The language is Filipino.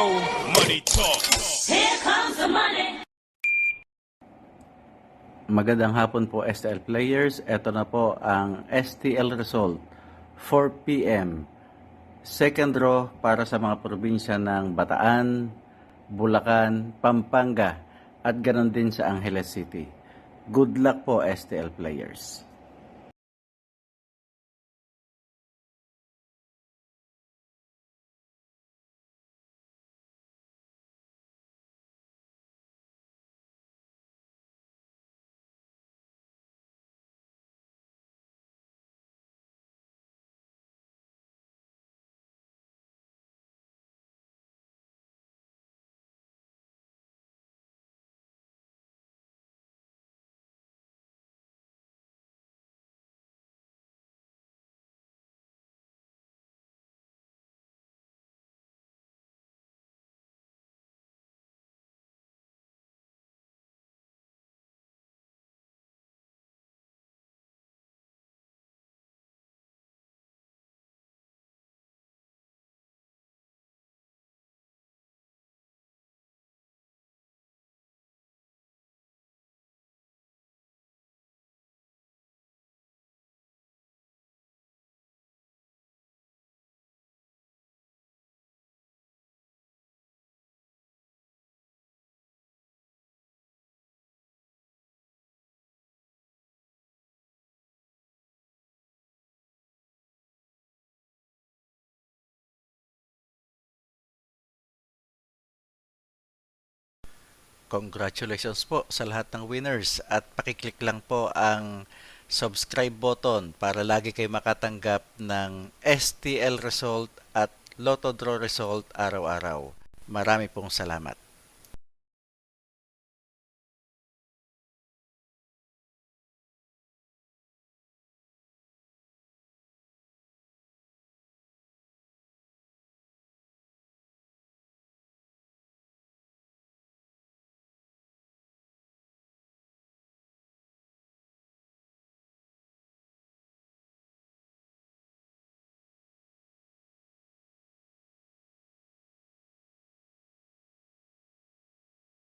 Show Money Talk. Here comes the money. Magandang hapon po STL players. Ito na po ang STL result 4 p.m. Second draw para sa mga probinsya ng Bataan, Bulacan, Pampanga at ganoon din sa Angeles City. Good luck po STL players. Congratulations po sa lahat ng winners at pakiclick lang po ang subscribe button para lagi kayo makatanggap ng STL result at Lotto Draw result araw-araw. Marami pong salamat.